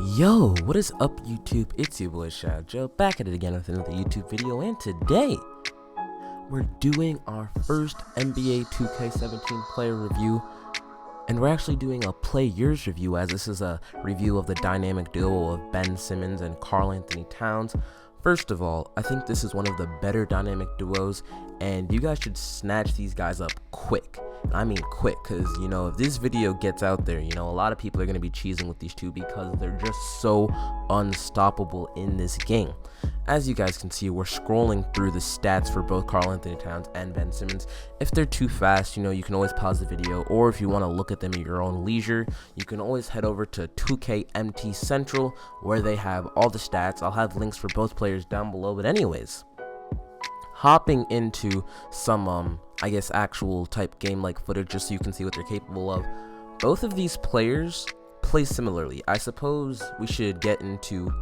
Yo, what is up YouTube? It's your boy Shad Joe, back at it again with another YouTube video, and today we're doing our first NBA 2K17 player review, and we're actually doing a play yours review, as this is a review of the dynamic duo of Ben Simmons and Karl Anthony Towns. First of all, I think this is one of the better dynamic duos, and you guys should snatch these guys up quick. I mean quick, because, if this video gets out there, a lot of people are going to be cheesing with these two because they're just so unstoppable in this game. As you guys can see, we're scrolling through the stats for both Karl Anthony Towns and Ben Simmons. If they're too fast, you can always pause the video, or if you want to look at them at your own leisure, you can always head over to 2KMT Central, where they have all the stats. I'll have links for both players down below, but anyways, hopping into some actual type game like footage, just so you can see what they're capable of. Both of these players play similarly. I suppose we should get into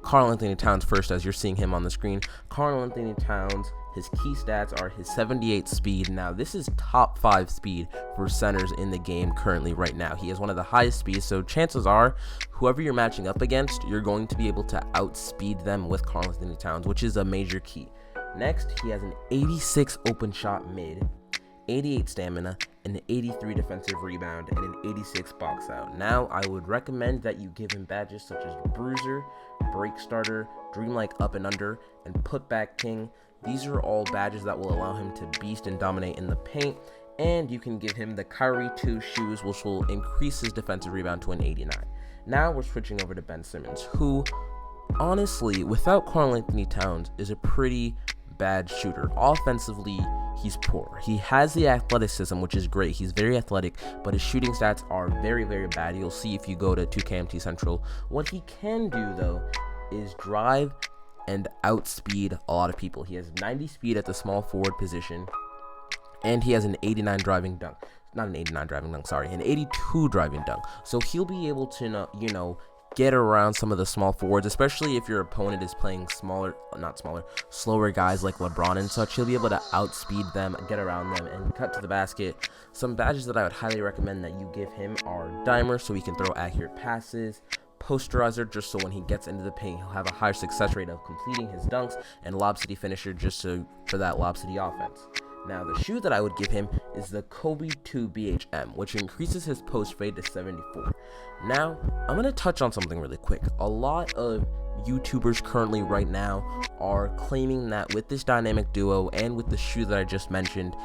Karl Anthony Towns first, as you're seeing him on the screen. Karl Anthony Towns, his key stats are his 78 speed. Now, this is top 5 speed for centers in the game currently right now. He has one of the highest speeds, so chances are whoever you're matching up against, you're going to be able to outspeed them with Karl Anthony Towns, which is a major key. Next, he has an 86 open shot mid, 88 stamina, an 83 defensive rebound, and an 86 box out. Now, I would recommend that you give him badges such as Bruiser, Break Starter, Dreamlike Up and Under, and Putback King. These are all badges that will allow him to beast and dominate in the paint. And you can give him the Kyrie 2 shoes, which will increase his defensive rebound to an 89. Now, we're switching over to Ben Simmons, who, honestly, without Karl Anthony Towns, is a pretty bad shooter. Offensively, he's poor. He has the athleticism, which is great. He's very athletic, but his shooting stats are very, very bad. You'll see if you go to 2KMT Central. What he can do, though, is drive and outspeed a lot of people. He has 90 speed at the small forward position, and he has an 89 driving dunk. Not an 89 driving dunk, sorry, an 82 driving dunk. So he'll be able to, get around some of the small forwards, especially if your opponent is playing slower guys like LeBron and such. He'll be able to outspeed them, get around them, and cut to the basket. Some badges that I would highly recommend that you give him are Dimer, so he can throw accurate passes, Posterizer, just so when he gets into the paint, he'll have a higher success rate of completing his dunks, and Lob City Finisher, just for that Lob City offense. Now, the shoe that I would give him is the Kobe 2 BHM, which increases his post fade to 74. Now, I'm going to touch on something really quick. A lot of YouTubers currently right now are claiming that with this dynamic duo and with the shoe that I just mentioned,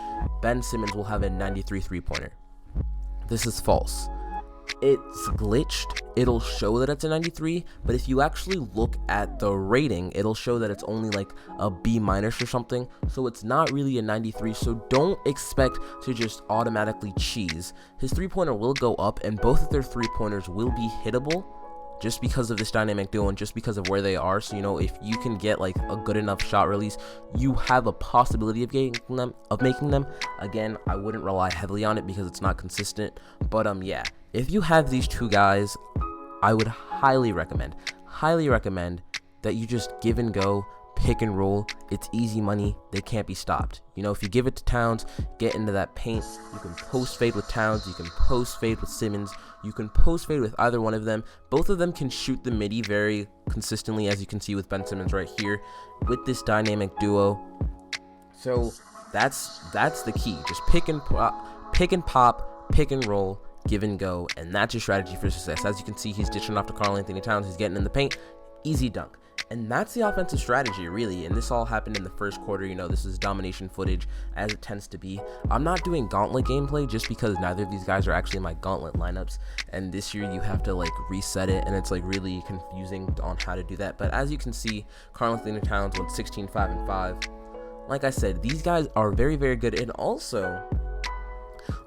Ben Simmons will have a 93 three-pointer. This is false. It's glitched. It'll show that it's a 93, but if you actually look at the rating, it'll show that it's only like a B- or something, so it's not really a 93. So don't expect to just automatically cheese. His three-pointer will go up, and both of their three-pointers will be hittable just because of this dynamic duo and just because of where they are. So if you can get like a good enough shot release, you have a possibility of making them. Again, I wouldn't rely heavily on it because it's not consistent, but yeah, if you have these two guys, I would highly recommend that you just give and go, pick and roll. It's easy money. They can't be stopped. If you give it to Towns, get into that paint. You can post fade with Towns. You can post fade with Simmons. You can post fade with either one of them. Both of them can shoot the midi very consistently, as you can see with Ben Simmons right here with this dynamic duo. So that's the key. Just pick and pop, pick and roll, give and go, and that's your strategy for success. As you can see, he's dishing off to Karl Anthony Towns. He's getting in the paint. Easy dunk. And that's the offensive strategy, really. And this all happened in the first quarter. This is domination footage, as it tends to be. I'm not doing gauntlet gameplay just because neither of these guys are actually in my gauntlet lineups. And this year you have to reset it, and it's really confusing on how to do that. But as you can see, Karl Anthony Towns went 16, 5, and 5. Like I said, these guys are very, very good. And also,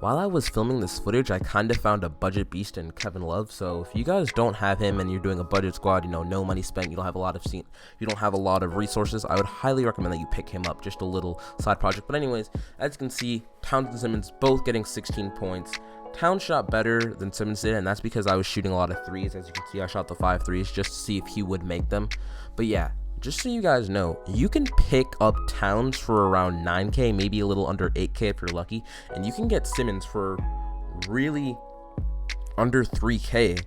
while I was filming this footage, I kind of found a budget beast in Kevin Love. So if you guys don't have him and you're doing a budget squad, no money spent, you don't have a lot of resources, I would highly recommend that you pick him up. Just a little side project. But anyways, as you can see, Towns and Simmons both getting 16 points. Towns shot better than Simmons did, and that's because I was shooting a lot of threes. As you can see, I shot the 5 threes just to see if he would make them. But yeah, just so you guys know, you can pick up Towns for around 9K, maybe a little under 8K if you're lucky, and you can get Simmons for really under 3K.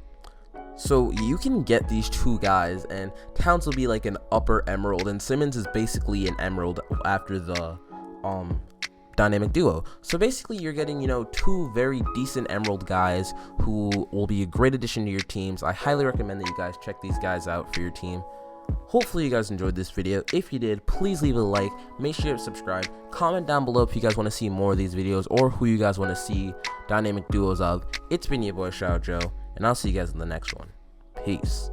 So you can get these two guys, and Towns will be like an upper emerald, and Simmons is basically an emerald after the dynamic duo. So basically you're getting, you know, two very decent emerald guys who will be a great addition to your teams. I highly recommend that you guys check these guys out for your team. Hopefully you guys enjoyed this video. If you did, please leave a like, make sure to subscribe, comment down below if you guys want to see more of these videos or who you guys want to see dynamic duos of. It's been your boy Shout Joe, and I'll see you guys in the next one. Peace.